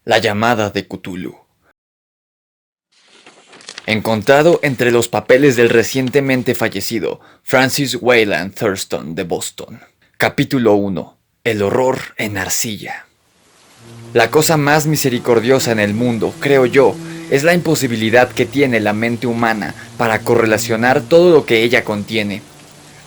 La llamada de Cthulhu. Encontrado entre los papeles del recientemente fallecido Francis Wayland Thurston de Boston. Capítulo 1. El horror en arcilla. La cosa más misericordiosa en el mundo, creo yo, es la imposibilidad que tiene la mente humana para correlacionar todo lo que ella contiene.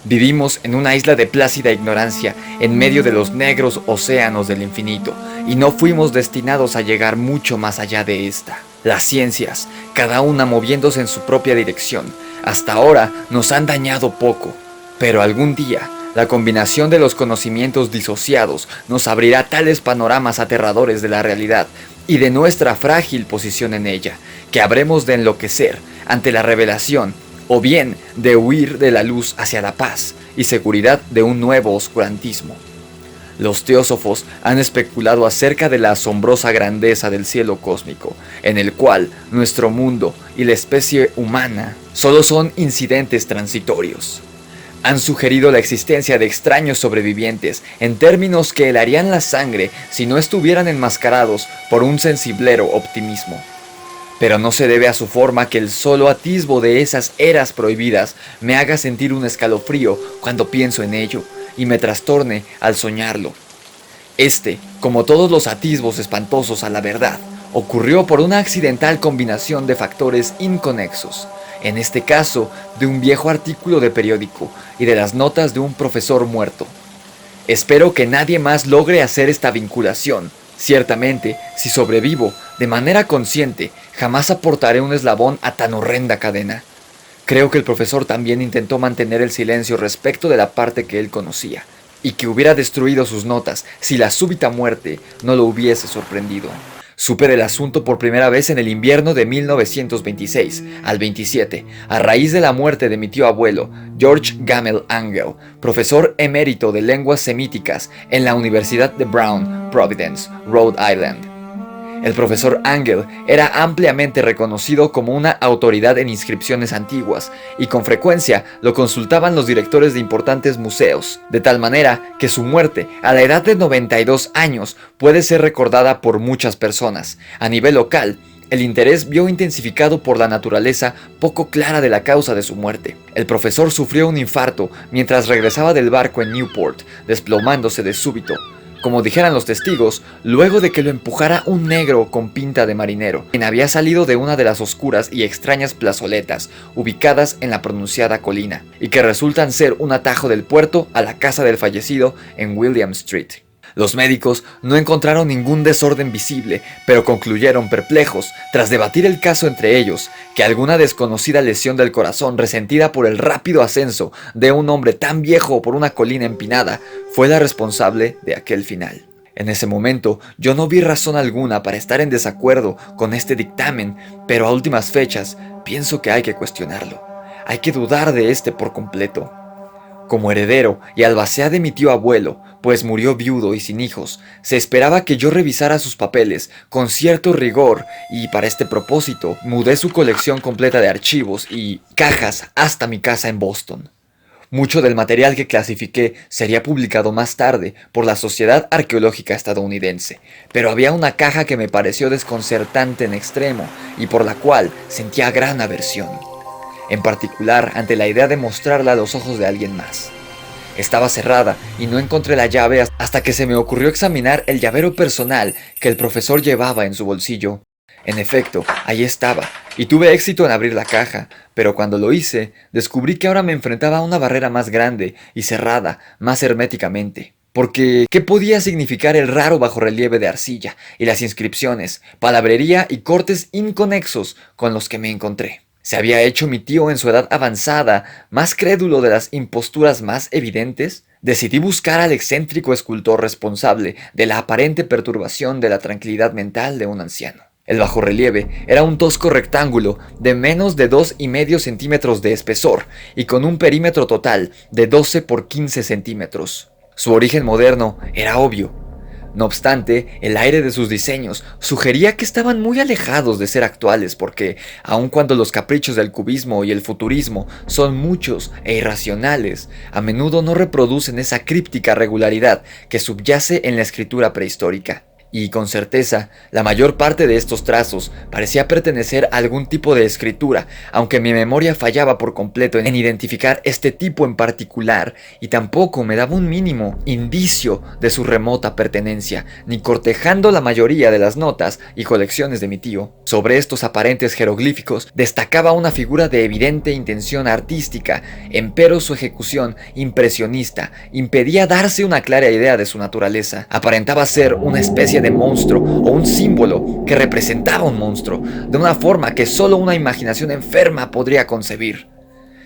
Vivimos en una isla de plácida ignorancia, en medio de los negros océanos del infinito, y no fuimos destinados a llegar mucho más allá de esta. Las ciencias, cada una moviéndose en su propia dirección, hasta ahora nos han dañado poco, pero algún día, la combinación de los conocimientos disociados nos abrirá tales panoramas aterradores de la realidad y de nuestra frágil posición en ella, que habremos de enloquecer ante la revelación, o bien de huir de la luz hacia la paz y seguridad de un nuevo oscurantismo. Los teósofos han especulado acerca de la asombrosa grandeza del cielo cósmico, en el cual nuestro mundo y la especie humana solo son incidentes transitorios. Han sugerido la existencia de extraños sobrevivientes en términos que helarían la sangre si no estuvieran enmascarados por un sensiblero optimismo. Pero no se debe a su forma que el solo atisbo de esas eras prohibidas me haga sentir un escalofrío cuando pienso en ello y me trastorne al soñarlo. Este, como todos los atisbos espantosos a la verdad, ocurrió por una accidental combinación de factores inconexos, en este caso de un viejo artículo de periódico y de las notas de un profesor muerto. Espero que nadie más logre hacer esta vinculación. Ciertamente, si sobrevivo de manera consciente, jamás aportaré un eslabón a tan horrenda cadena. Creo que el profesor también intentó mantener el silencio respecto de la parte que él conocía, y que hubiera destruido sus notas si la súbita muerte no lo hubiese sorprendido. Supe del asunto por primera vez en el invierno de 1926 al 27, a raíz de la muerte de mi tío abuelo, George Gamel Angell, profesor emérito de lenguas semíticas en la Universidad de Brown, Providence, Rhode Island. El profesor Angell era ampliamente reconocido como una autoridad en inscripciones antiguas, y con frecuencia lo consultaban los directores de importantes museos, de tal manera que su muerte, a la edad de 92 años, puede ser recordada por muchas personas. A nivel local, el interés vio intensificado por la naturaleza poco clara de la causa de su muerte. El profesor sufrió un infarto mientras regresaba del barco en Newport, desplomándose de súbito, como dijeran los testigos, luego de que lo empujara un negro con pinta de marinero, quien había salido de una de las oscuras y extrañas plazoletas ubicadas en la pronunciada colina, y que resultan ser un atajo del puerto a la casa del fallecido en William Street. Los médicos no encontraron ningún desorden visible, pero concluyeron perplejos, tras debatir el caso entre ellos, que alguna desconocida lesión del corazón resentida por el rápido ascenso de un hombre tan viejo por una colina empinada fue la responsable de aquel final. En ese momento yo no vi razón alguna para estar en desacuerdo con este dictamen, pero a últimas fechas pienso que hay que cuestionarlo. Hay que dudar de este por completo. Como heredero y albacea de mi tío abuelo, pues murió viudo y sin hijos, se esperaba que yo revisara sus papeles con cierto rigor y para este propósito mudé su colección completa de archivos y cajas hasta mi casa en Boston. Mucho del material que clasifiqué sería publicado más tarde por la Sociedad Arqueológica Estadounidense, pero había una caja que me pareció desconcertante en extremo y por la cual sentía gran aversión. En particular ante la idea de mostrarla a los ojos de alguien más. Estaba cerrada y no encontré la llave hasta que se me ocurrió examinar el llavero personal que el profesor llevaba en su bolsillo. En efecto, ahí estaba, y tuve éxito en abrir la caja, pero cuando lo hice, descubrí que ahora me enfrentaba a una barrera más grande y cerrada, más herméticamente. Porque, ¿qué podía significar el raro bajorrelieve de arcilla y las inscripciones, palabrería y cortes inconexos con los que me encontré? ¿Se había hecho mi tío en su edad avanzada más crédulo de las imposturas más evidentes? Decidí buscar al excéntrico escultor responsable de la aparente perturbación de la tranquilidad mental de un anciano. El bajorrelieve era un tosco rectángulo de menos de 2,5 centímetros de espesor y con un perímetro total de 12 por 15 centímetros. Su origen moderno era obvio. No obstante, el aire de sus diseños sugería que estaban muy alejados de ser actuales porque, aun cuando los caprichos del cubismo y el futurismo son muchos e irracionales, a menudo no reproducen esa críptica regularidad que subyace en la escritura prehistórica. y con certeza, la mayor parte de estos trazos parecía pertenecer a algún tipo de escritura, aunque mi memoria fallaba por completo en identificar este tipo en particular, y tampoco me daba un mínimo indicio de su remota pertenencia, ni cortejando la mayoría de las notas y colecciones de mi tío. Sobre estos aparentes jeroglíficos destacaba una figura de evidente intención artística, empero su ejecución impresionista impedía darse una clara idea de su naturaleza. Aparentaba ser una especie de monstruo o un símbolo que representaba un monstruo, de una forma que solo una imaginación enferma podría concebir.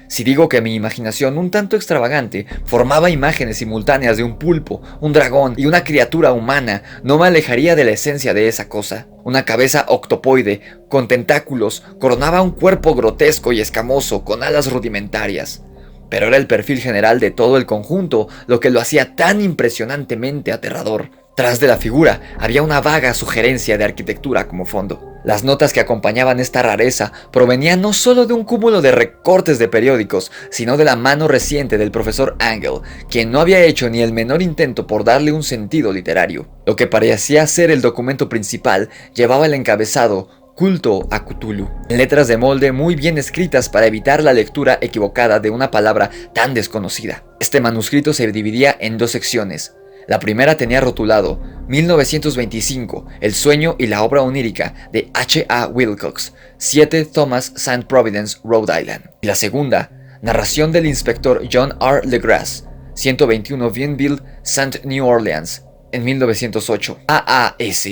Si digo que mi imaginación, un tanto extravagante, formaba imágenes simultáneas de un pulpo, un dragón y una criatura humana, no me alejaría de la esencia de esa cosa. Una cabeza octopoide, con tentáculos, coronaba un cuerpo grotesco y escamoso, con alas rudimentarias. Pero era el perfil general de todo el conjunto lo que lo hacía tan impresionantemente aterrador. Tras de la figura había una vaga sugerencia de arquitectura como fondo. Las notas que acompañaban esta rareza provenían no solo de un cúmulo de recortes de periódicos, sino de la mano reciente del profesor Angel, quien no había hecho ni el menor intento por darle un sentido literario. Lo que parecía ser el documento principal llevaba el encabezado Culto a Cthulhu, en letras de molde muy bien escritas para evitar la lectura equivocada de una palabra tan desconocida. Este manuscrito se dividía en dos secciones. La primera tenía rotulado 1925, El sueño y la obra onírica de H.A. Wilcox, 7 Thomas St. Providence, Rhode Island. Y la segunda, narración del inspector John R. LeGrasse, 121 Vineville, St. New Orleans, en 1908. AAS,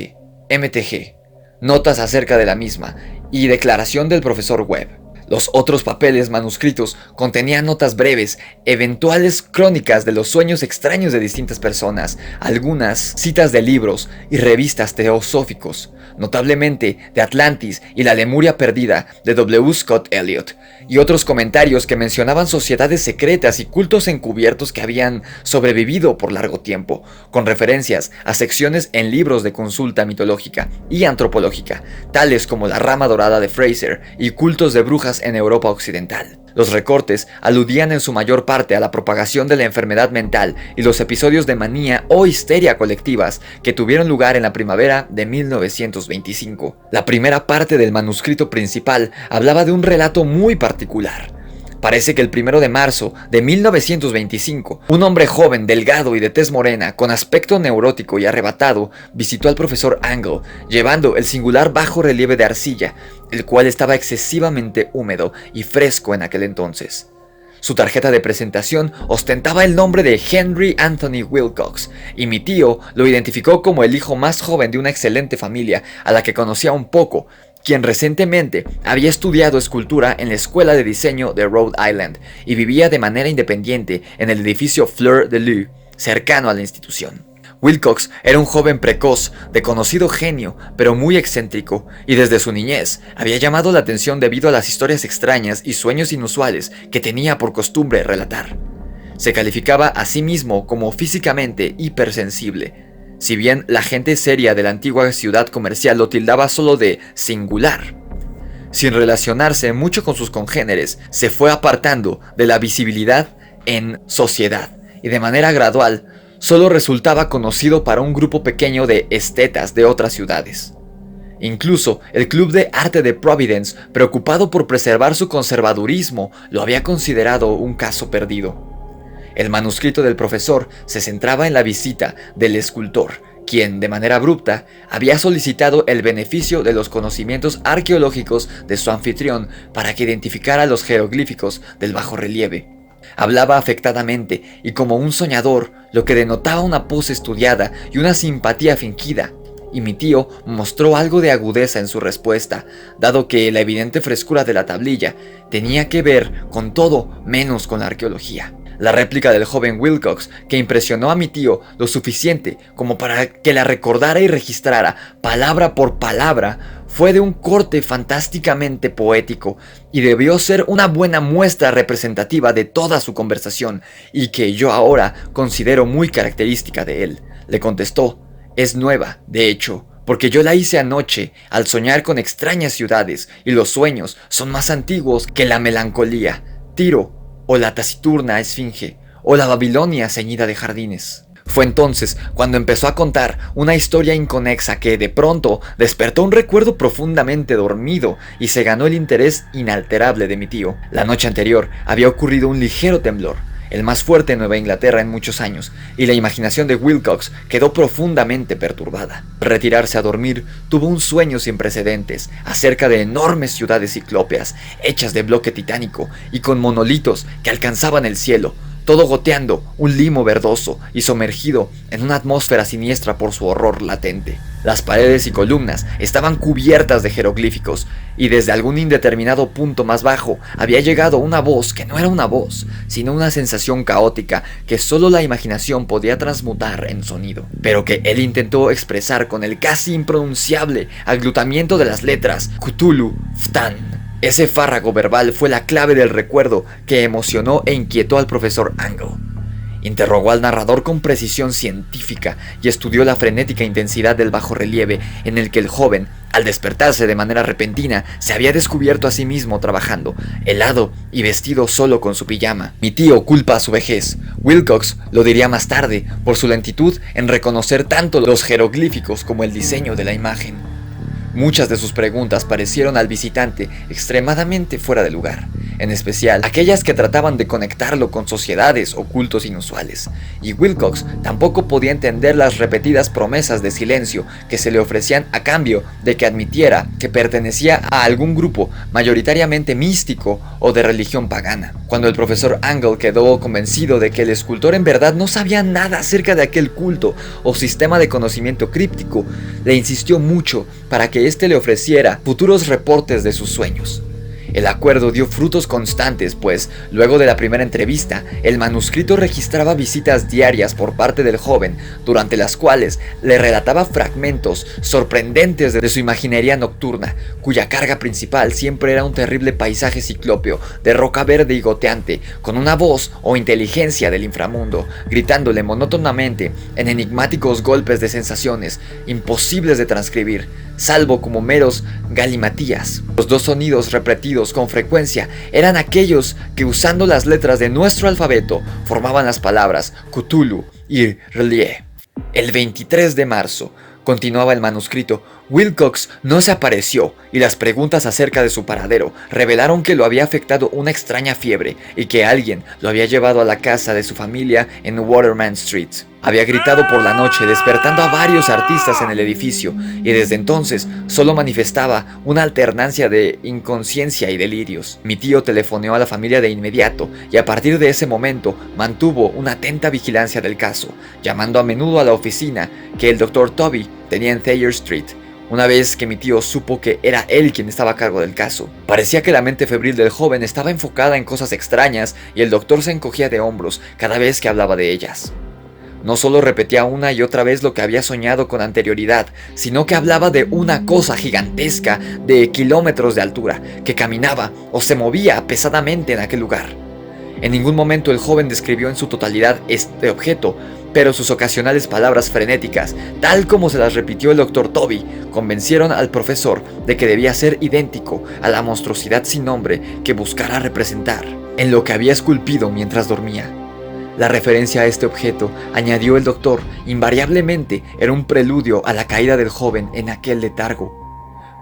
MTG, notas acerca de la misma y declaración del profesor Webb. Los otros papeles manuscritos contenían notas breves, eventuales crónicas de los sueños extraños de distintas personas, algunas citas de libros y revistas teosóficos, notablemente de Atlantis y la Lemuria perdida de W. Scott Elliot, y otros comentarios que mencionaban sociedades secretas y cultos encubiertos que habían sobrevivido por largo tiempo, con referencias a secciones en libros de consulta mitológica y antropológica, tales como la rama dorada de Fraser y cultos de brujas en Europa Occidental. Los recortes aludían en su mayor parte a la propagación de la enfermedad mental y los episodios de manía o histeria colectivas que tuvieron lugar en la primavera de 1925. La primera parte del manuscrito principal hablaba de un relato muy particular. Parece que el 1 de marzo de 1925, un hombre joven, delgado y de tez morena, con aspecto neurótico y arrebatado, visitó al profesor Angel, llevando el singular bajo relieve de arcilla, el cual estaba excesivamente húmedo y fresco en aquel entonces. Su tarjeta de presentación ostentaba el nombre de Henry Anthony Wilcox, y mi tío lo identificó como el hijo más joven de una excelente familia a la que conocía un poco, quien recientemente había estudiado escultura en la Escuela de Diseño de Rhode Island y vivía de manera independiente en el edificio Fleur de Lys, cercano a la institución. Wilcox era un joven precoz, de conocido genio, pero muy excéntrico, y desde su niñez había llamado la atención debido a las historias extrañas y sueños inusuales que tenía por costumbre relatar. Se calificaba a sí mismo como físicamente hipersensible, si bien la gente seria de la antigua ciudad comercial lo tildaba solo de singular. Sin relacionarse mucho con sus congéneres, se fue apartando de la visibilidad en sociedad, y de manera gradual solo resultaba conocido para un grupo pequeño de estetas de otras ciudades. Incluso el Club de Arte de Providence, preocupado por preservar su conservadurismo, lo había considerado un caso perdido. El manuscrito del profesor se centraba en la visita del escultor, quien, de manera abrupta, había solicitado el beneficio de los conocimientos arqueológicos de su anfitrión para que identificara los jeroglíficos del bajorrelieve. Hablaba afectadamente y como un soñador, lo que denotaba una pose estudiada y una simpatía fingida, y mi tío mostró algo de agudeza en su respuesta, dado que la evidente frescura de la tablilla tenía que ver con todo menos con la arqueología. La réplica del joven Wilcox, que impresionó a mi tío lo suficiente como para que la recordara y registrara palabra por palabra, fue de un corte fantásticamente poético y debió ser una buena muestra representativa de toda su conversación, y que yo ahora considero muy característica de él. Le contestó: «Es nueva, de hecho, porque yo la hice anoche al soñar con extrañas ciudades, y los sueños son más antiguos que la melancolía. Tiro, o la taciturna esfinge, o la Babilonia ceñida de jardines». Fue entonces cuando empezó a contar una historia inconexa que de pronto despertó un recuerdo profundamente dormido y se ganó el interés inalterable de mi tío. La noche anterior había ocurrido un ligero temblor, el más fuerte en Nueva Inglaterra en muchos años, y la imaginación de Wilcox quedó profundamente perturbada. Al retirarse a dormir, tuvo un sueño sin precedentes acerca de enormes ciudades ciclópeas, hechas de bloque titánico y con monolitos que alcanzaban el cielo, todo goteando un limo verdoso y sumergido en una atmósfera siniestra por su horror latente. Las paredes y columnas estaban cubiertas de jeroglíficos, y desde algún indeterminado punto más bajo había llegado una voz que no era una voz, sino una sensación caótica que solo la imaginación podía transmutar en sonido, pero que él intentó expresar con el casi impronunciable aglutamiento de las letras Cthulhu Ftan. Ese fárrago verbal fue la clave del recuerdo que emocionó e inquietó al profesor Angle. Interrogó al narrador con precisión científica y estudió la frenética intensidad del bajorrelieve en el que el joven, al despertarse de manera repentina, se había descubierto a sí mismo trabajando, helado y vestido solo con su pijama. Mi tío culpa a su vejez. Wilcox lo diría más tarde por su lentitud en reconocer tanto los jeroglíficos como el diseño de la imagen. Muchas de sus preguntas parecieron al visitante extremadamente fuera de lugar, en especial aquellas que trataban de conectarlo con sociedades o cultos inusuales, y Wilcox tampoco podía entender las repetidas promesas de silencio que se le ofrecían a cambio de que admitiera que pertenecía a algún grupo mayoritariamente místico o de religión pagana. Cuando el profesor Angle quedó convencido de que el escultor en verdad no sabía nada acerca de aquel culto o sistema de conocimiento críptico, le insistió mucho para que éste le ofreciera futuros reportes de sus sueños. El acuerdo dio frutos constantes, pues, luego de la primera entrevista, el manuscrito registraba visitas diarias por parte del joven, durante las cuales le relataba fragmentos sorprendentes de su imaginería nocturna, cuya carga principal siempre era un terrible paisaje ciclópeo, de roca verde y goteante, con una voz o inteligencia del inframundo, gritándole monótonamente en enigmáticos golpes de sensaciones, imposibles de transcribir, salvo como meros galimatías. Los dos sonidos repetidos con frecuencia eran aquellos que, usando las letras de nuestro alfabeto, formaban las palabras Cthulhu y R'lyeh. El 23 de marzo, continuaba el manuscrito, Wilcox no se apareció y las preguntas acerca de su paradero revelaron que lo había afectado una extraña fiebre y que alguien lo había llevado a la casa de su familia en Waterman Street. Había gritado por la noche, despertando a varios artistas en el edificio, y desde entonces solo manifestaba una alternancia de inconsciencia y delirios. Mi tío telefoneó a la familia de inmediato y a partir de ese momento mantuvo una atenta vigilancia del caso, llamando a menudo a la oficina que el Dr. Toby tenía en Thayer Street. Una vez que mi tío supo que era él quien estaba a cargo del caso, parecía que la mente febril del joven estaba enfocada en cosas extrañas y el doctor se encogía de hombros cada vez que hablaba de ellas. No solo repetía una y otra vez lo que había soñado con anterioridad, sino que hablaba de una cosa gigantesca de kilómetros de altura, que caminaba o se movía pesadamente en aquel lugar. En ningún momento el joven describió en su totalidad este objeto, pero sus ocasionales palabras frenéticas, tal como se las repitió el Dr. Toby, convencieron al profesor de que debía ser idéntico a la monstruosidad sin nombre que buscara representar en lo que había esculpido mientras dormía. La referencia a este objeto, añadió el doctor, invariablemente era un preludio a la caída del joven en aquel letargo.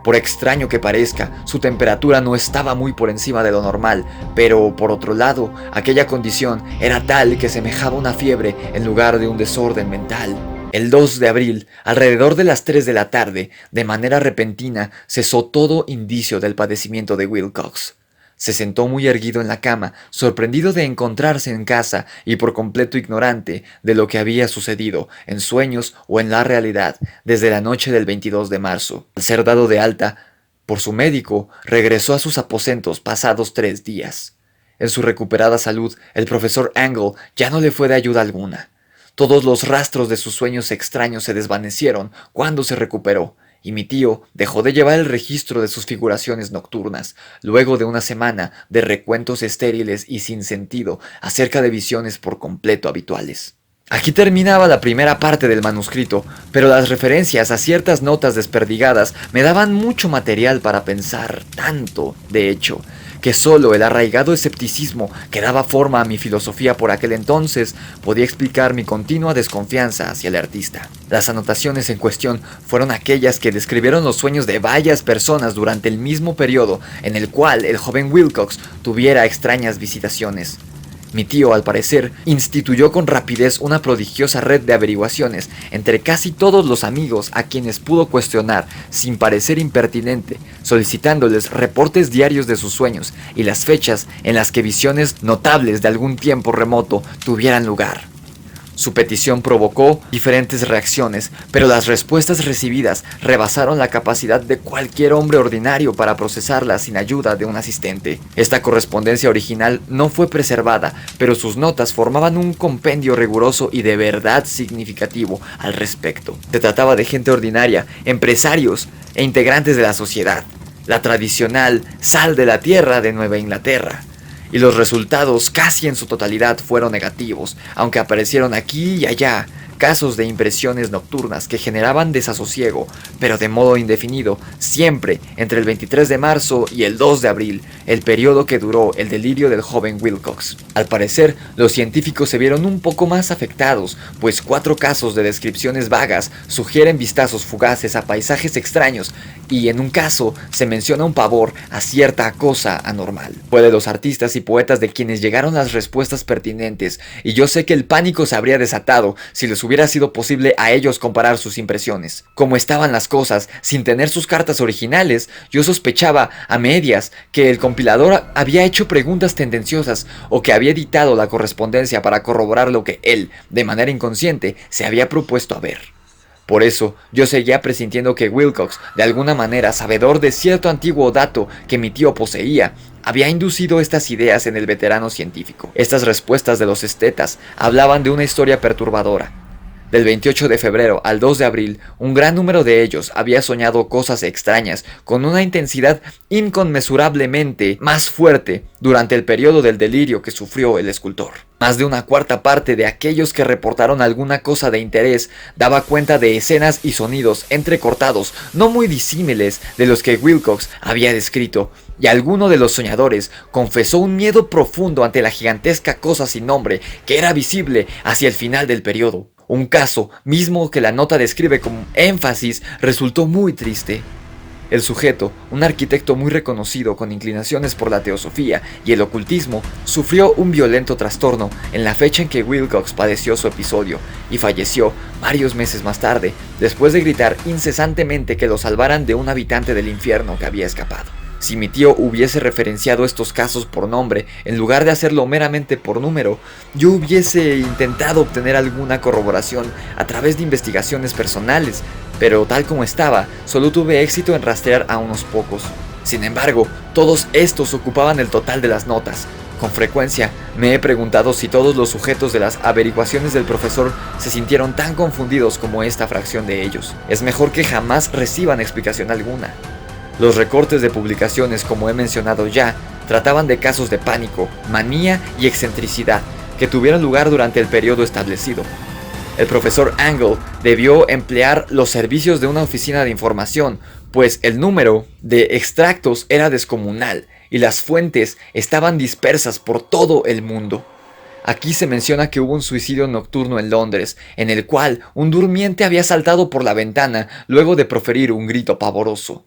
Por extraño que parezca, su temperatura no estaba muy por encima de lo normal, pero por otro lado, aquella condición era tal que semejaba una fiebre en lugar de un desorden mental. El 2 de abril, alrededor de las 3 de la tarde, de manera repentina, cesó todo indicio del padecimiento de Wilcox. Se sentó muy erguido en la cama, sorprendido de encontrarse en casa y por completo ignorante de lo que había sucedido, en sueños o en la realidad, desde la noche del 22 de marzo. Al ser dado de alta por su médico, regresó a sus aposentos pasados 3 días. En su recuperada salud, el profesor Angle ya no le fue de ayuda alguna. Todos los rastros de sus sueños extraños se desvanecieron cuando se recuperó, y mi tío dejó de llevar el registro de sus figuraciones nocturnas, luego de una semana de recuentos estériles y sin sentido acerca de visiones por completo habituales. Aquí terminaba la primera parte del manuscrito, pero las referencias a ciertas notas desperdigadas me daban mucho material para pensar, tanto, de hecho, que solo el arraigado escepticismo que daba forma a mi filosofía por aquel entonces podía explicar mi continua desconfianza hacia el artista. Las anotaciones en cuestión fueron aquellas que describieron los sueños de varias personas durante el mismo periodo en el cual el joven Wilcox tuviera extrañas visitaciones. Mi tío, al parecer, instituyó con rapidez una prodigiosa red de averiguaciones entre casi todos los amigos a quienes pudo cuestionar sin parecer impertinente, solicitándoles reportes diarios de sus sueños y las fechas en las que visiones notables de algún tiempo remoto tuvieran lugar. Su petición provocó diferentes reacciones, pero las respuestas recibidas rebasaron la capacidad de cualquier hombre ordinario para procesarlas sin ayuda de un asistente. Esta correspondencia original no fue preservada, pero sus notas formaban un compendio riguroso y de verdad significativo al respecto. Se trataba de gente ordinaria, empresarios e integrantes de la sociedad, la tradicional sal de la tierra de Nueva Inglaterra. Y los resultados casi en su totalidad fueron negativos, aunque aparecieron aquí y allá casos de impresiones nocturnas que generaban desasosiego, pero de modo indefinido, siempre entre el 23 de marzo y el 2 de abril, el periodo que duró el delirio del joven Wilcox. Al parecer, los científicos se vieron un poco más afectados, pues 4 casos de descripciones vagas sugieren vistazos fugaces a paisajes extraños, y en un caso se menciona un pavor a cierta cosa anormal. Fue de los artistas y poetas de quienes llegaron las respuestas pertinentes, y yo sé que el pánico se habría desatado si les hubiera sido posible a ellos comparar sus impresiones. Como estaban las cosas, sin tener sus cartas originales, yo sospechaba a medias que el compilador había hecho preguntas tendenciosas o que había editado la correspondencia para corroborar lo que él, de manera inconsciente, se había propuesto a ver. Por eso, yo seguía presintiendo que Wilcox, de alguna manera sabedor de cierto antiguo dato que mi tío poseía, había inducido estas ideas en el veterano científico. Estas respuestas de los estetas hablaban de una historia perturbadora. Del 28 de febrero al 2 de abril, un gran número de ellos había soñado cosas extrañas con una intensidad inconmensurablemente más fuerte durante el periodo del delirio que sufrió el escultor. Más de una cuarta parte de aquellos que reportaron alguna cosa de interés daba cuenta de escenas y sonidos entrecortados, no muy disímiles de los que Wilcox había descrito, y alguno de los soñadores confesó un miedo profundo ante la gigantesca cosa sin nombre que era visible hacia el final del periodo. Un caso, mismo que la nota describe con énfasis, resultó muy triste. El sujeto, un arquitecto muy reconocido con inclinaciones por la teosofía y el ocultismo, sufrió un violento trastorno en la fecha en que Wilcox padeció su episodio y falleció varios meses más tarde, después de gritar incesantemente que lo salvaran de un habitante del infierno que había escapado. Si mi tío hubiese referenciado estos casos por nombre, en lugar de hacerlo meramente por número, yo hubiese intentado obtener alguna corroboración a través de investigaciones personales, pero tal como estaba, solo tuve éxito en rastrear a unos pocos. Sin embargo, todos estos ocupaban el total de las notas. Con frecuencia me he preguntado si todos los sujetos de las averiguaciones del profesor se sintieron tan confundidos como esta fracción de ellos. Es mejor que jamás reciban explicación alguna. Los recortes de publicaciones, como he mencionado ya, trataban de casos de pánico, manía y excentricidad que tuvieron lugar durante el periodo establecido. El profesor Angle debió emplear los servicios de una oficina de información, pues el número de extractos era descomunal y las fuentes estaban dispersas por todo el mundo. Aquí se menciona que hubo un suicidio nocturno en Londres, en el cual un durmiente había saltado por la ventana luego de proferir un grito pavoroso.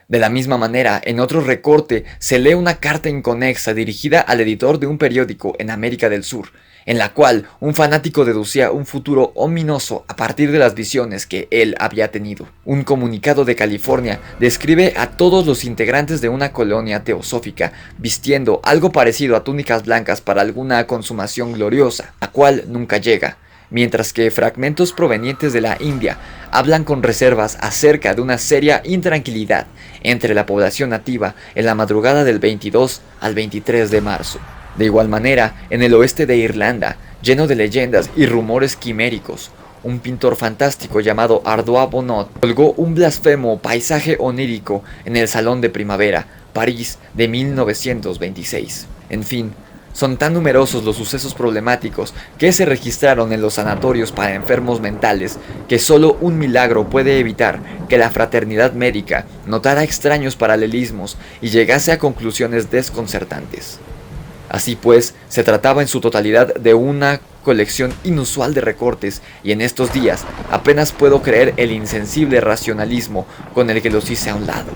De la misma manera, en otro recorte se lee una carta inconexa dirigida al editor de un periódico en América del Sur, en la cual un fanático deducía un futuro ominoso a partir de las visiones que él había tenido. Un comunicado de California describe a todos los integrantes de una colonia teosófica vistiendo algo parecido a túnicas blancas para alguna consumación gloriosa, la cual nunca llega, mientras que fragmentos provenientes de la India hablan con reservas acerca de una seria intranquilidad entre la población nativa en la madrugada del 22 al 23 de marzo. De igual manera, en el oeste de Irlanda, lleno de leyendas y rumores quiméricos, un pintor fantástico llamado Ardois Bonnot colgó un blasfemo paisaje onírico en el Salón de Primavera, París, de 1926. En fin, Son tan numerosos los sucesos problemáticos que se registraron en los sanatorios para enfermos mentales que solo un milagro puede evitar que la fraternidad médica notara extraños paralelismos y llegase a conclusiones desconcertantes. Así pues, se trataba en su totalidad de una colección inusual de recortes, y en estos días apenas puedo creer el insensible racionalismo con el que los hice a un lado.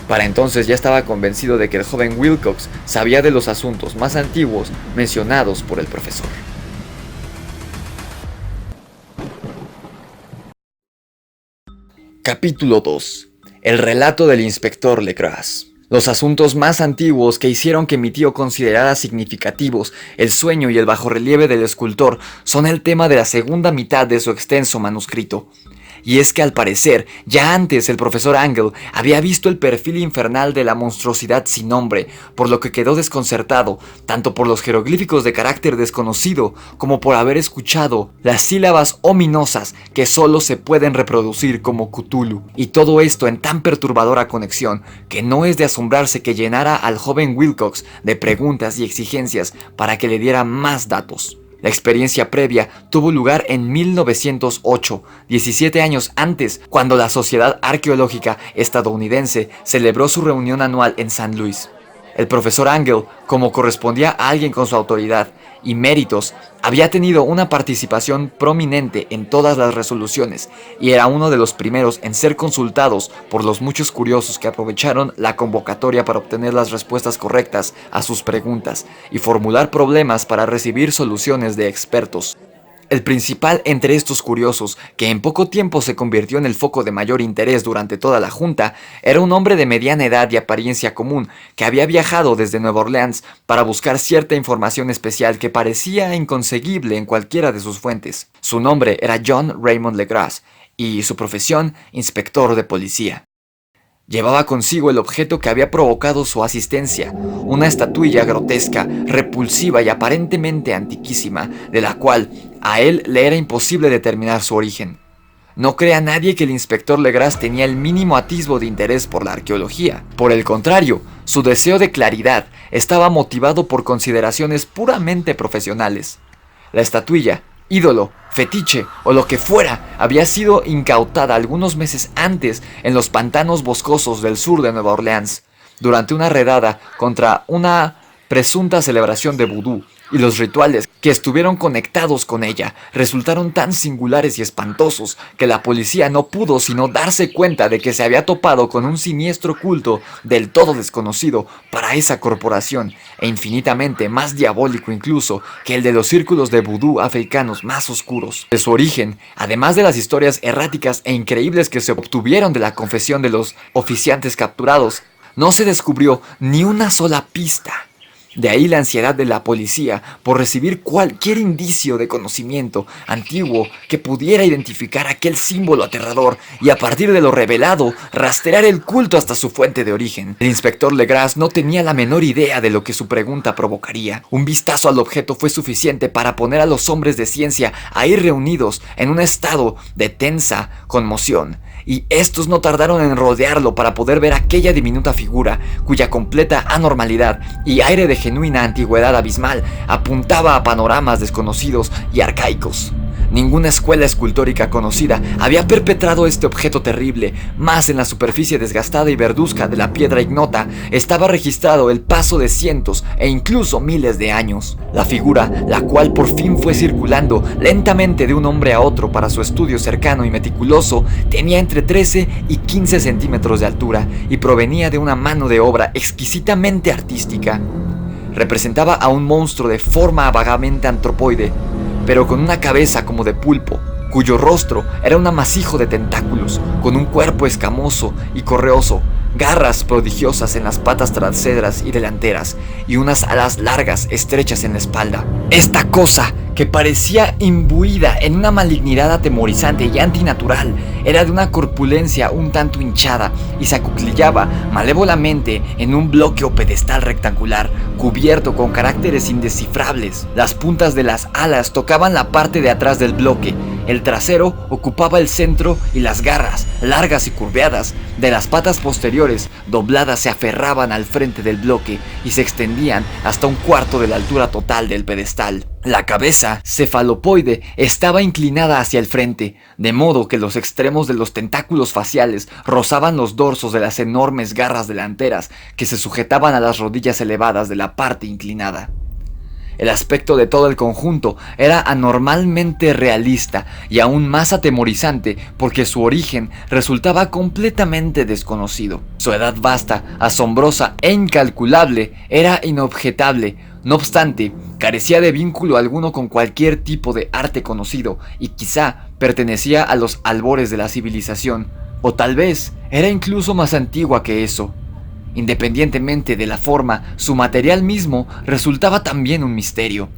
Para entonces ya estaba convencido de que el joven Wilcox sabía de los asuntos más antiguos mencionados por el profesor. Capítulo 2. El relato del inspector Legras. Los asuntos más antiguos que hicieron que mi tío considerara significativos el sueño y el bajorrelieve del escultor son el tema de la segunda mitad de su extenso manuscrito. Y es que al parecer, ya antes el profesor Angle había visto el perfil infernal de la monstruosidad sin nombre, por lo que quedó desconcertado, tanto por los jeroglíficos de carácter desconocido, como por haber escuchado las sílabas ominosas que solo se pueden reproducir como Cthulhu. Y todo esto en tan perturbadora conexión, que no es de asombrarse que llenara al joven Wilcox de preguntas y exigencias para que le diera más datos. La experiencia previa tuvo lugar en 1908, 17 años antes, cuando la Sociedad Arqueológica Estadounidense celebró su reunión anual en San Luis. El profesor Angle, como correspondía a alguien con su autoridad y méritos, había tenido una participación prominente en todas las resoluciones y era uno de los primeros en ser consultados por los muchos curiosos que aprovecharon la convocatoria para obtener las respuestas correctas a sus preguntas y formular problemas para recibir soluciones de expertos. El principal entre estos curiosos, que en poco tiempo se convirtió en el foco de mayor interés durante toda la junta, era un hombre de mediana edad y apariencia común, que había viajado desde Nueva Orleans para buscar cierta información especial que parecía inconseguible en cualquiera de sus fuentes. Su nombre era John Raymond Legras, y su profesión, inspector de policía. Llevaba consigo el objeto que había provocado su asistencia, una estatuilla grotesca, repulsiva y aparentemente antiquísima, de la cual a él le era imposible determinar su origen. No crea nadie que el inspector Legras tenía el mínimo atisbo de interés por la arqueología. Por el contrario, su deseo de claridad estaba motivado por consideraciones puramente profesionales. La estatuilla, ídolo, fetiche o lo que fuera, había sido incautada algunos meses antes en los pantanos boscosos del sur de Nueva Orleans, durante una redada contra una presunta celebración de vudú, y los rituales que estuvieron conectados con ella resultaron tan singulares y espantosos que la policía no pudo sino darse cuenta de que se había topado con un siniestro culto del todo desconocido para esa corporación e infinitamente más diabólico incluso que el de los círculos de vudú africanos más oscuros. De su origen, además de las historias erráticas e increíbles que se obtuvieron de la confesión de los oficiantes capturados, no se descubrió ni una sola pista. De ahí la ansiedad de la policía por recibir cualquier indicio de conocimiento antiguo que pudiera identificar aquel símbolo aterrador y a partir de lo revelado rastrear el culto hasta su fuente de origen. El inspector Legras no tenía la menor idea de lo que su pregunta provocaría. Un vistazo al objeto fue suficiente para poner a los hombres de ciencia ahí reunidos en un estado de tensa conmoción. Y estos no tardaron en rodearlo para poder ver aquella diminuta figura, cuya completa anormalidad y aire de genuina antigüedad abismal apuntaba a panoramas desconocidos y arcaicos. Ninguna escuela escultórica conocida había perpetrado este objeto terrible, más en la superficie desgastada y verduzca de la piedra ignota estaba registrado el paso de cientos e incluso miles de años. La figura, la cual por fin fue circulando lentamente de un hombre a otro para su estudio cercano y meticuloso, tenía entre 13 y 15 centímetros de altura y provenía de una mano de obra exquisitamente artística. Representaba a un monstruo de forma vagamente antropoide, pero con una cabeza como de pulpo, cuyo rostro era un amasijo de tentáculos, con un cuerpo escamoso y correoso, garras prodigiosas en las patas traseras y delanteras, y unas alas largas estrechas en la espalda. Esta cosa que parecía imbuida en una malignidad atemorizante y antinatural. Era de una corpulencia un tanto hinchada y se acuclillaba malévolamente en un bloque o pedestal rectangular cubierto con caracteres indescifrables. Las puntas de las alas tocaban la parte de atrás del bloque, el trasero ocupaba el centro y las garras, largas y curveadas, de las patas posteriores dobladas se aferraban al frente del bloque y se extendían hasta un cuarto de la altura total del pedestal. La cabeza, cefalopoide, estaba inclinada hacia el frente, de modo que los extremos de los tentáculos faciales rozaban los dorsos de las enormes garras delanteras que se sujetaban a las rodillas elevadas de la parte inclinada. El aspecto de todo el conjunto era anormalmente realista y aún más atemorizante porque su origen resultaba completamente desconocido. Su edad vasta, asombrosa e incalculable era inobjetable. No obstante, carecía de vínculo alguno con cualquier tipo de arte conocido y quizá pertenecía a los albores de la civilización, o tal vez era incluso más antigua que eso. Independientemente de la forma, su material mismo resultaba también un misterio.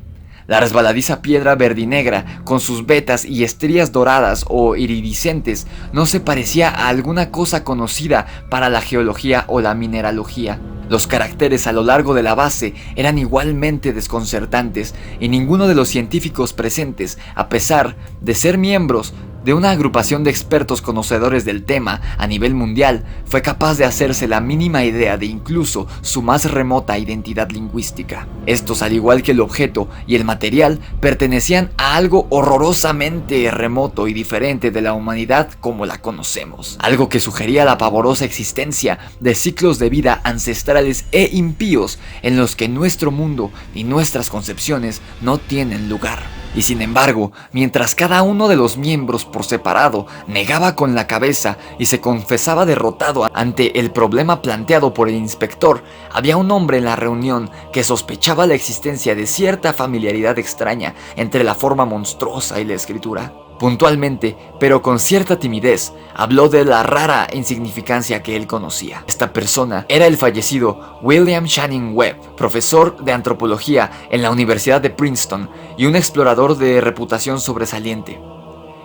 La resbaladiza piedra verdinegra, con sus vetas y estrías doradas o iridiscentes, no se parecía a alguna cosa conocida para la geología o la mineralogía. Los caracteres a lo largo de la base eran igualmente desconcertantes y ninguno de los científicos presentes, a pesar de ser miembros de una agrupación de expertos conocedores del tema a nivel mundial, fue capaz de hacerse la mínima idea de incluso su más remota identidad lingüística. Estos, al igual que el objeto y el material, pertenecían a algo horrorosamente remoto y diferente de la humanidad como la conocemos, algo que sugería la pavorosa existencia de ciclos de vida ancestrales e impíos en los que nuestro mundo y nuestras concepciones no tienen lugar. Y sin embargo, mientras cada uno de los miembros por separado negaba con la cabeza y se confesaba derrotado ante el problema planteado por el inspector, había un hombre en la reunión que sospechaba la existencia de cierta familiaridad extraña entre la forma monstruosa y la escritura. Puntualmente, pero con cierta timidez, habló de la rara insignificancia que él conocía. Esta persona era el fallecido William Channing Webb, profesor de antropología en la Universidad de Princeton y un explorador de reputación sobresaliente.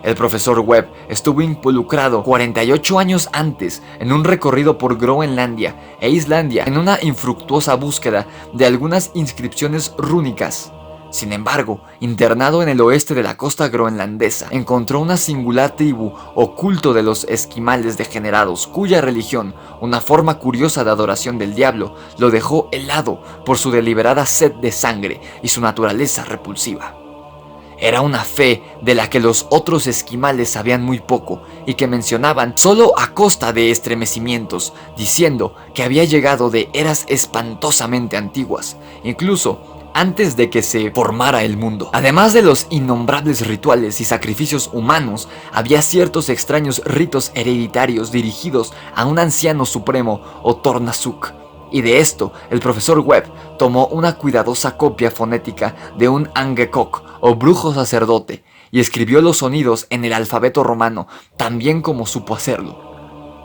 El profesor Webb estuvo involucrado 48 años antes en un recorrido por Groenlandia e Islandia en una infructuosa búsqueda de algunas inscripciones rúnicas. Sin embargo, internado en el oeste de la costa groenlandesa, encontró una singular tribu o culto de los esquimales degenerados, cuya religión, una forma curiosa de adoración del diablo, lo dejó helado por su deliberada sed de sangre y su naturaleza repulsiva. Era una fe de la que los otros esquimales sabían muy poco y que mencionaban solo a costa de estremecimientos, diciendo que había llegado de eras espantosamente antiguas, incluso antes de que se formara el mundo. Además de los innombrables rituales y sacrificios humanos, había ciertos extraños ritos hereditarios dirigidos a un anciano supremo o Tornasuk. Y de esto, el profesor Webb tomó una cuidadosa copia fonética de un Angekok o brujo sacerdote y escribió los sonidos en el alfabeto romano, tan bien como supo hacerlo.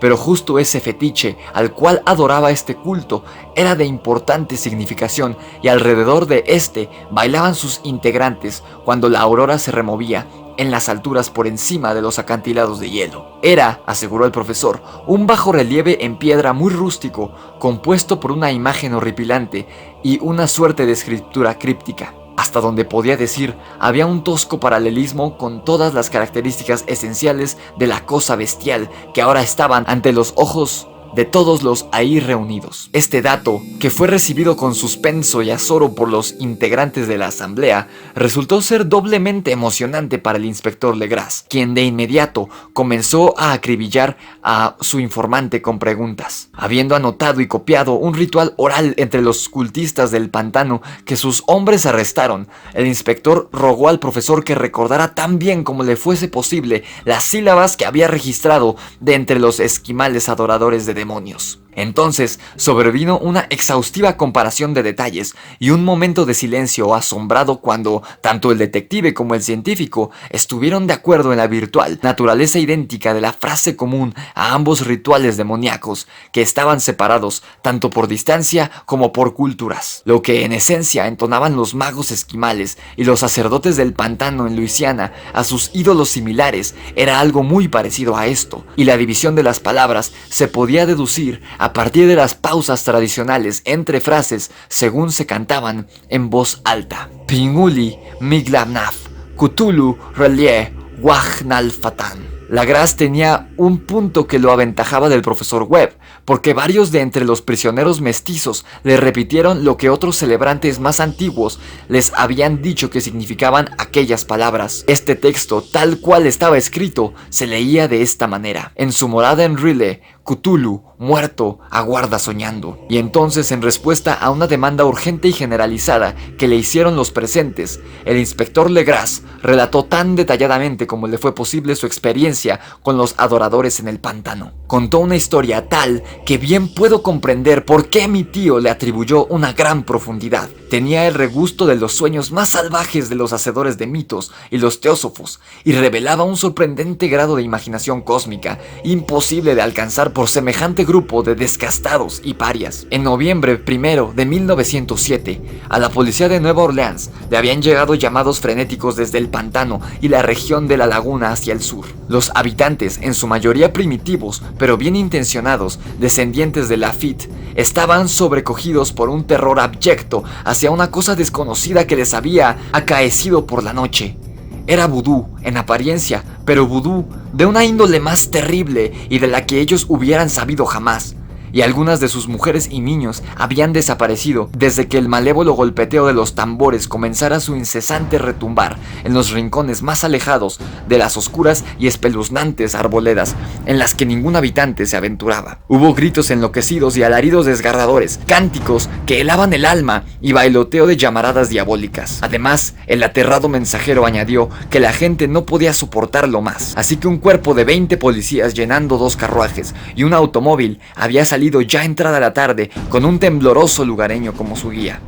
Pero justo ese fetiche al cual adoraba este culto era de importante significación y alrededor de este bailaban sus integrantes cuando la aurora se removía en las alturas por encima de los acantilados de hielo. Era, aseguró el profesor, un bajorrelieve en piedra muy rústico, compuesto por una imagen horripilante y una suerte de escritura críptica. Hasta donde podía decir, había un tosco paralelismo con todas las características esenciales de la cosa bestial que ahora estaban ante los ojos de todos los ahí reunidos. Este dato, que fue recibido con suspenso y azoro por los integrantes de la asamblea, resultó ser doblemente emocionante para el inspector Legras, quien de inmediato comenzó a acribillar a su informante con preguntas. Habiendo anotado y copiado un ritual oral entre los cultistas del pantano que sus hombres arrestaron, el inspector rogó al profesor que recordara tan bien como le fuese posible las sílabas que había registrado de entre los esquimales adoradores de demonios. Entonces sobrevino una exhaustiva comparación de detalles y un momento de silencio asombrado cuando tanto el detective como el científico estuvieron de acuerdo en la virtual naturaleza idéntica de la frase común a ambos rituales demoníacos, que estaban separados tanto por distancia como por culturas. Lo que en esencia entonaban los magos esquimales y los sacerdotes del pantano en Luisiana a sus ídolos similares era algo muy parecido a esto, y la división de las palabras se podía deducir a partir de las pausas tradicionales entre frases según se cantaban en voz alta. Pinguli, Miglamnaf, Cthulhu, Relie, Wagnalfatan. Legras tenía un punto que lo aventajaba del profesor Webb, porque varios de entre los prisioneros mestizos le repitieron lo que otros celebrantes más antiguos les habían dicho que significaban aquellas palabras. Este texto, tal cual estaba escrito, se leía de esta manera: en su morada en Rile, Cthulhu, muerto, aguarda soñando. Y entonces, en respuesta a una demanda urgente y generalizada que le hicieron los presentes, el inspector Legras relató tan detalladamente como le fue posible su experiencia con los adoradores en el pantano. Contó una historia tal que bien puedo comprender por qué mi tío le atribuyó una gran profundidad. Tenía el regusto de los sueños más salvajes de los hacedores de mitos y los teósofos, y revelaba un sorprendente grado de imaginación cósmica, imposible de alcanzar por semejante grupo de descastados y parias. En noviembre 1 de 1907, a la policía de Nueva Orleans le habían llegado llamados frenéticos desde el pantano y la región de la laguna hacia el sur. Los habitantes, en su mayoría primitivos, pero bien intencionados, descendientes de Lafitte, estaban sobrecogidos por un terror abyecto hacia una cosa desconocida que les había acaecido por la noche. Era vudú, en apariencia, pero vudú de una índole más terrible y de la que ellos hubieran sabido jamás. Y algunas de sus mujeres y niños habían desaparecido desde que el malévolo golpeteo de los tambores comenzara su incesante retumbar en los rincones más alejados de las oscuras y espeluznantes arboledas en las que ningún habitante se aventuraba. Hubo gritos enloquecidos y alaridos desgarradores, cánticos que helaban el alma y bailoteo de llamaradas diabólicas. Además, el aterrado mensajero añadió que la gente no podía soportarlo más, así que un cuerpo de 20 policías llenando 2 carruajes y un automóvil había salido ya entrada la tarde con un tembloroso lugareño como su guía.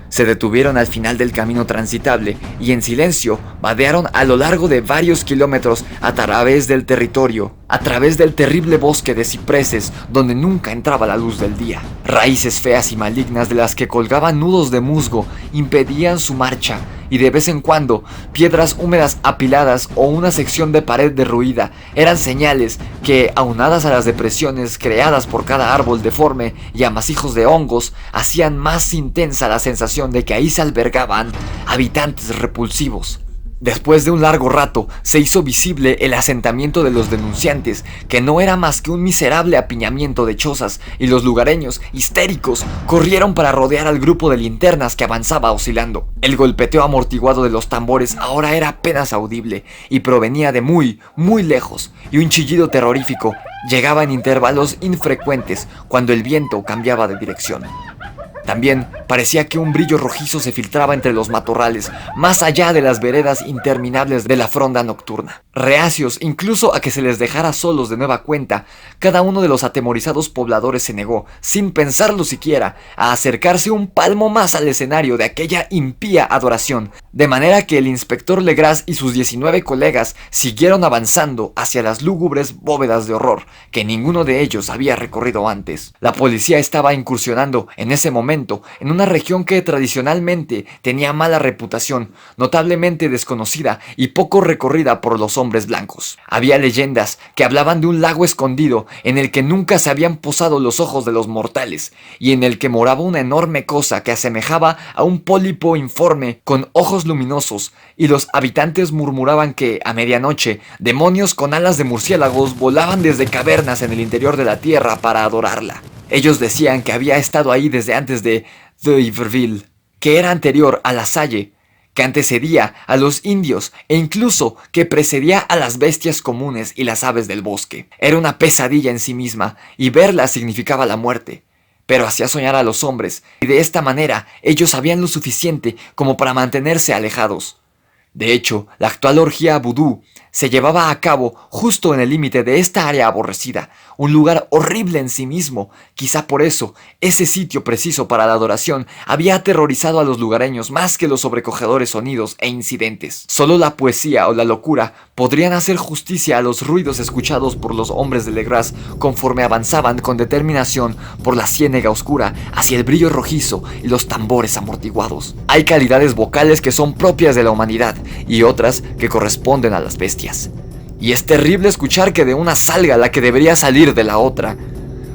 Se detuvieron al final del camino transitable y en silencio vadearon a lo largo de varios kilómetros a través del territorio, a través del terrible bosque de cipreses donde nunca entraba la luz del día. Raíces feas y malignas de las que colgaban nudos de musgo impedían su marcha, y de vez en cuando piedras húmedas apiladas o una sección de pared derruida eran señales que, aunadas a las depresiones creadas por cada árbol deforme y amasijos de hongos, hacían más intensa la sensación de que ahí se albergaban habitantes repulsivos. Después de un largo rato, se hizo visible el asentamiento de los denunciantes, que no era más que un miserable apiñamiento de chozas, y los lugareños, histéricos, corrieron para rodear al grupo de linternas que avanzaba oscilando. El golpeteo amortiguado de los tambores ahora era apenas audible, y provenía de muy, muy lejos, y un chillido terrorífico llegaba en intervalos infrecuentes cuando el viento cambiaba de dirección. También parecía que un brillo rojizo se filtraba entre los matorrales, más allá de las veredas interminables de la fronda nocturna. Reacios incluso a que se les dejara solos de nueva cuenta, cada uno de los atemorizados pobladores se negó, sin pensarlo siquiera, a acercarse un palmo más al escenario de aquella impía adoración, de manera que el inspector Legras y sus 19 colegas siguieron avanzando hacia las lúgubres bóvedas de horror que ninguno de ellos había recorrido antes. La policía estaba incursionando en ese momento en una región que tradicionalmente tenía mala reputación, notablemente desconocida y poco recorrida por los hombres blancos. Había leyendas que hablaban de un lago escondido en el que nunca se habían posado los ojos de los mortales, y en el que moraba una enorme cosa que asemejaba a un pólipo informe con ojos luminosos, y los habitantes murmuraban que, a medianoche, demonios con alas de murciélagos volaban desde cavernas en el interior de la tierra para adorarla. Ellos decían que había estado ahí desde antes de Iberville, que era anterior a la Salle, que antecedía a los indios e incluso que precedía a las bestias comunes y las aves del bosque. Era una pesadilla en sí misma y verla significaba la muerte, pero hacía soñar a los hombres y de esta manera ellos sabían lo suficiente como para mantenerse alejados. De hecho, la actual orgía vudú se llevaba a cabo justo en el límite de esta área aborrecida, un lugar horrible en sí mismo. Quizá por eso, ese sitio preciso para la adoración había aterrorizado a los lugareños más que los sobrecogedores sonidos e incidentes. Solo la poesía o la locura podrían hacer justicia a los ruidos escuchados por los hombres de Legras conforme avanzaban con determinación por la ciénega oscura hacia el brillo rojizo y los tambores amortiguados. Hay calidades vocales que son propias de la humanidad y otras que corresponden a las bestias. Y es terrible escuchar que de una salga la que debería salir de la otra.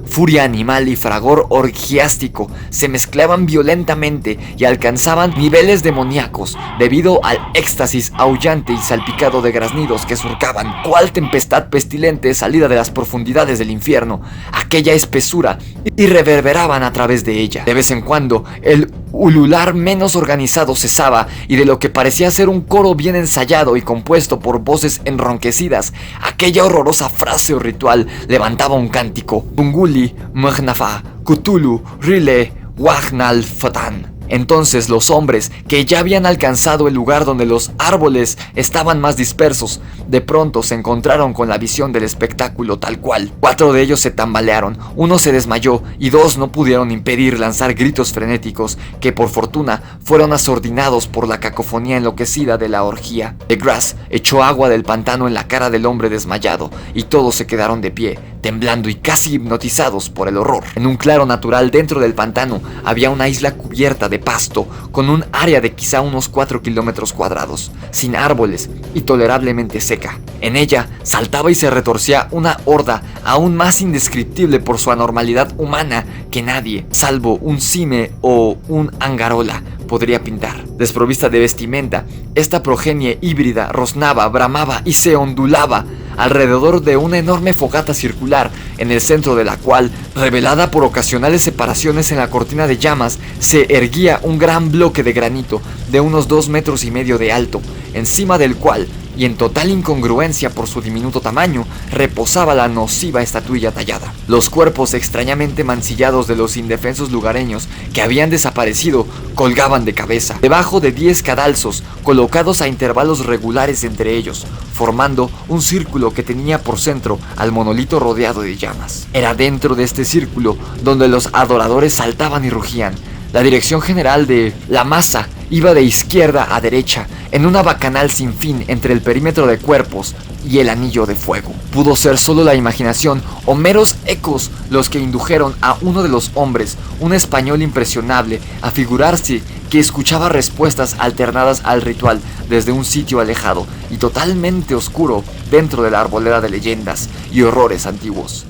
Furia animal y fragor orgiástico se mezclaban violentamente y alcanzaban niveles demoníacos debido al éxtasis aullante y salpicado de graznidos que surcaban, cual tempestad pestilente salida de las profundidades del infierno, aquella espesura y reverberaban a través de ella. De vez en cuando, el ulular menos organizado cesaba y de lo que parecía ser un coro bien ensayado y compuesto por voces enronquecidas, aquella horrorosa frase o ritual levantaba un cántico: Bunguli, Magnafa, Cthulhu, Rile, Wagnal, Fatan. Entonces los hombres, que ya habían alcanzado el lugar donde los árboles estaban más dispersos, de pronto se encontraron con la visión del espectáculo tal cual. 4 de ellos se tambalearon, 1 se desmayó y 2 no pudieron impedir lanzar gritos frenéticos que por fortuna fueron asordinados por la cacofonía enloquecida de la orgía. Legras echó agua del pantano en la cara del hombre desmayado y todos se quedaron de pie, temblando y casi hipnotizados por el horror. En un claro natural dentro del pantano había una isla cubierta de pasto, con un área de quizá unos 4 kilómetros cuadrados, sin árboles y tolerablemente seca. En ella saltaba y se retorcía una horda aún más indescriptible por su anormalidad humana que nadie, salvo un cime o un angarola, podría pintar. Desprovista de vestimenta, esta progenie híbrida rosnaba, bramaba y se ondulaba alrededor de una enorme fogata circular, en el centro de la cual, revelada por ocasionales separaciones en la cortina de llamas, se erguía un gran bloque de granito de unos 2,5 metros de alto, encima del cual, y en total incongruencia por su diminuto tamaño, reposaba la nociva estatuilla tallada. Los cuerpos extrañamente mancillados de los indefensos lugareños que habían desaparecido colgaban de cabeza, debajo de 10 cadalsos colocados a intervalos regulares entre ellos, formando un círculo que tenía por centro al monolito rodeado de llamas. Era dentro de este círculo donde los adoradores saltaban y rugían. La dirección general de la masa iba de izquierda a derecha, en una bacanal sin fin entre el perímetro de cuerpos y el anillo de fuego. Pudo ser solo la imaginación o meros ecos los que indujeron a uno de los hombres, un español impresionable, a figurarse que escuchaba respuestas alternadas al ritual desde un sitio alejado y totalmente oscuro dentro de la arboleda de leyendas y horrores antiguos.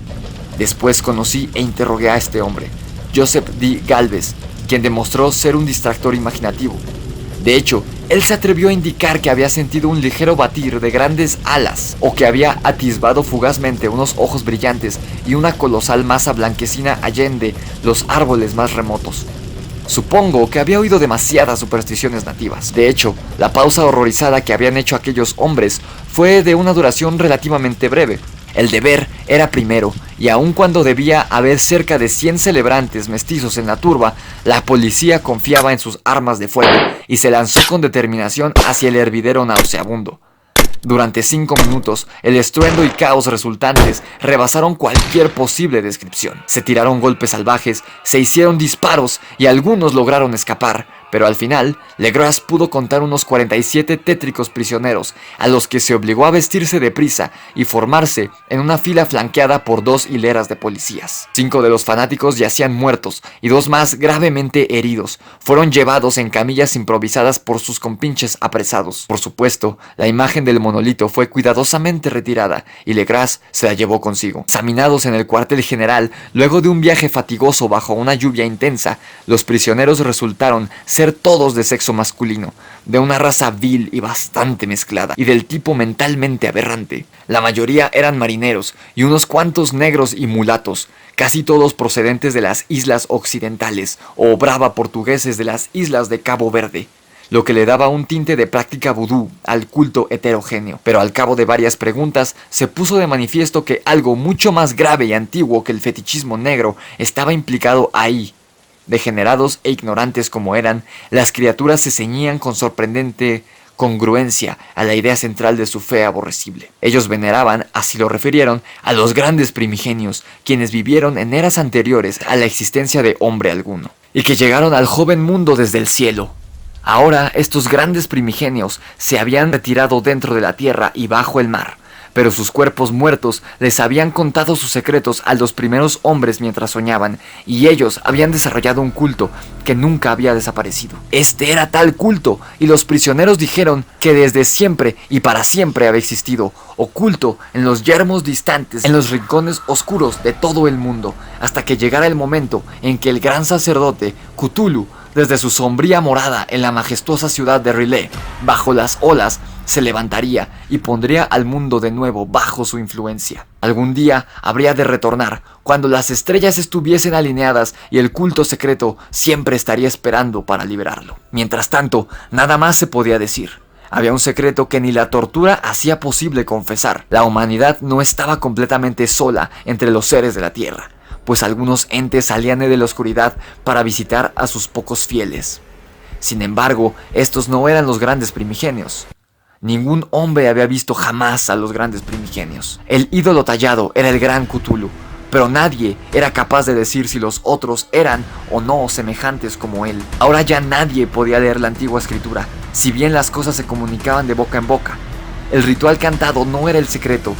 Después conocí e interrogué a este hombre, Joseph D. Galvez, quien demostró ser un distractor imaginativo. De hecho, él se atrevió a indicar que había sentido un ligero batir de grandes alas, o que había atisbado fugazmente unos ojos brillantes y una colosal masa blanquecina allende los árboles más remotos. Supongo que había oído demasiadas supersticiones nativas. De hecho, la pausa horrorizada que habían hecho aquellos hombres fue de una duración relativamente breve. El deber era primero, y aun cuando debía haber cerca de 100 celebrantes mestizos en la turba, la policía confiaba en sus armas de fuego y se lanzó con determinación hacia el hervidero nauseabundo. Durante 5 minutos, el estruendo y caos resultantes rebasaron cualquier posible descripción. Se tiraron golpes salvajes, se hicieron disparos y algunos lograron escapar, pero al final, Legras pudo contar unos 47 tétricos prisioneros, a los que se obligó a vestirse deprisa y formarse en una fila flanqueada por 2 hileras de policías. 5 de los fanáticos yacían muertos y 2 más gravemente heridos. Fueron llevados en camillas improvisadas por sus compinches apresados. Por supuesto, la imagen del monolito fue cuidadosamente retirada y Legras se la llevó consigo. Examinados en el cuartel general, luego de un viaje fatigoso bajo una lluvia intensa, los prisioneros resultaron ser todos de sexo masculino, de una raza vil y bastante mezclada, y del tipo mentalmente aberrante. La mayoría eran marineros, y unos cuantos negros y mulatos, casi todos procedentes de las islas occidentales, o brava portugueses de las islas de Cabo Verde, lo que le daba un tinte de práctica vudú al culto heterogéneo. Pero al cabo de varias preguntas, se puso de manifiesto que algo mucho más grave y antiguo que el fetichismo negro estaba implicado ahí. Degenerados e ignorantes como eran, las criaturas se ceñían con sorprendente congruencia a la idea central de su fe aborrecible. Ellos veneraban, así lo refirieron, a los grandes primigenios, quienes vivieron en eras anteriores a la existencia de hombre alguno, y que llegaron al joven mundo desde el cielo. Ahora estos grandes primigenios se habían retirado dentro de la tierra y bajo el mar, pero sus cuerpos muertos les habían contado sus secretos a los primeros hombres mientras soñaban, y ellos habían desarrollado un culto que nunca había desaparecido. Este era tal culto, y los prisioneros dijeron que desde siempre y para siempre había existido, oculto en los yermos distantes, en los rincones oscuros de todo el mundo, hasta que llegara el momento en que el gran sacerdote, Cthulhu, desde su sombría morada en la majestuosa ciudad de R'lyeh, bajo las olas, se levantaría y pondría al mundo de nuevo bajo su influencia. Algún día habría de retornar, cuando las estrellas estuviesen alineadas y el culto secreto siempre estaría esperando para liberarlo. Mientras tanto, nada más se podía decir. Había un secreto que ni la tortura hacía posible confesar. La humanidad no estaba completamente sola entre los seres de la tierra, pues algunos entes salían de la oscuridad para visitar a sus pocos fieles. Sin embargo, estos no eran los grandes primigenios. Ningún hombre había visto jamás a los grandes primigenios. El ídolo tallado era el gran Cthulhu, pero nadie era capaz de decir si los otros eran o no semejantes como él. Ahora ya nadie podía leer la antigua escritura, si bien las cosas se comunicaban de boca en boca. El ritual cantado no era el secreto.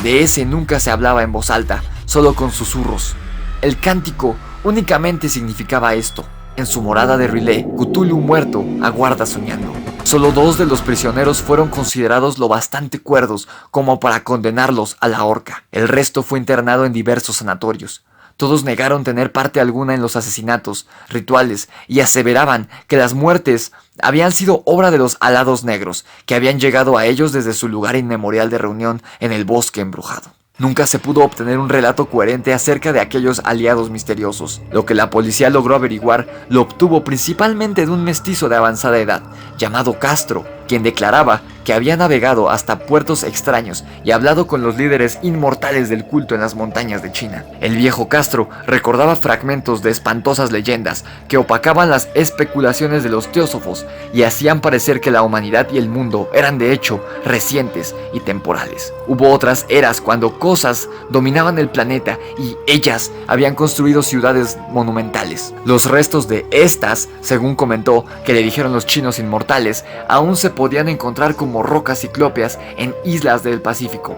De ese nunca se hablaba en voz alta, solo con susurros. El cántico únicamente significaba esto: en su morada de R'lyeh, Cthulhu muerto aguarda soñando. Solo 2 de los prisioneros fueron considerados lo bastante cuerdos como para condenarlos a la horca. El resto fue internado en diversos sanatorios. Todos negaron tener parte alguna en los asesinatos, rituales, y aseveraban que las muertes habían sido obra de los alados negros, que habían llegado a ellos desde su lugar inmemorial de reunión en el bosque embrujado. Nunca se pudo obtener un relato coherente acerca de aquellos aliados misteriosos. Lo que la policía logró averiguar lo obtuvo principalmente de un mestizo de avanzada edad, llamado Castro, quien declaraba que había navegado hasta puertos extraños y hablado con los líderes inmortales del culto en las montañas de China. El viejo Castro recordaba fragmentos de espantosas leyendas que opacaban las especulaciones de los teósofos y hacían parecer que la humanidad y el mundo eran de hecho recientes y temporales. Hubo otras eras cuando cosas dominaban el planeta y ellas habían construido ciudades monumentales. Los restos de estas, según comentó que le dijeron los chinos inmortales, aún se podían encontrar como rocas ciclópeas en islas del Pacífico.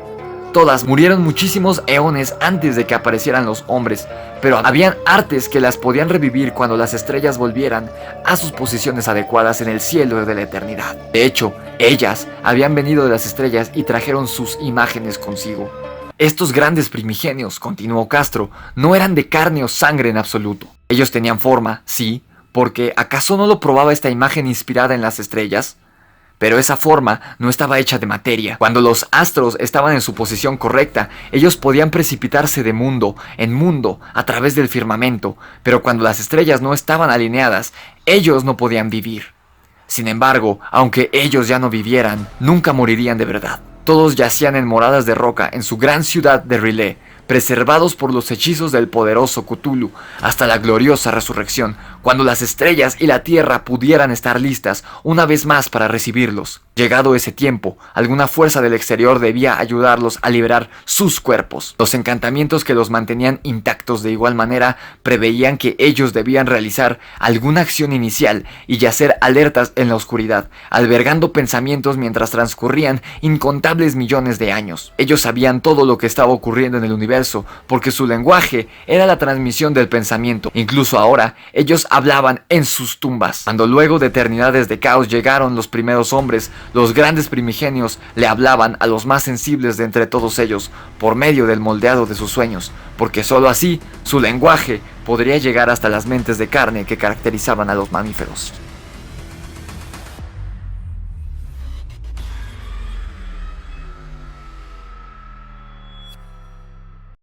Todas murieron muchísimos eones antes de que aparecieran los hombres, pero habían artes que las podían revivir cuando las estrellas volvieran a sus posiciones adecuadas en el cielo de la eternidad. De hecho, ellas habían venido de las estrellas y trajeron sus imágenes consigo. Estos grandes primigenios, continuó Castro, no eran de carne o sangre en absoluto. Ellos tenían forma, sí, porque ¿acaso no lo probaba esta imagen inspirada en las estrellas? Pero esa forma no estaba hecha de materia. Cuando los astros estaban en su posición correcta, ellos podían precipitarse de mundo en mundo a través del firmamento, pero cuando las estrellas no estaban alineadas, ellos no podían vivir. Sin embargo, aunque ellos ya no vivieran, nunca morirían de verdad. Todos yacían en moradas de roca en su gran ciudad de R'lyeh, preservados por los hechizos del poderoso Cthulhu, hasta la gloriosa resurrección, cuando las estrellas y la tierra pudieran estar listas una vez más para recibirlos. Llegado ese tiempo, alguna fuerza del exterior debía ayudarlos a liberar sus cuerpos. Los encantamientos que los mantenían intactos de igual manera preveían que ellos debían realizar alguna acción inicial y yacer alertas en la oscuridad, albergando pensamientos mientras transcurrían incontables millones de años. Ellos sabían todo lo que estaba ocurriendo en el universo, porque su lenguaje era la transmisión del pensamiento. Incluso ahora, ellos hablaban en sus tumbas. Cuando luego de eternidades de caos llegaron los primeros hombres, los grandes primigenios le hablaban a los más sensibles de entre todos ellos por medio del moldeado de sus sueños, porque sólo así su lenguaje podría llegar hasta las mentes de carne que caracterizaban a los mamíferos.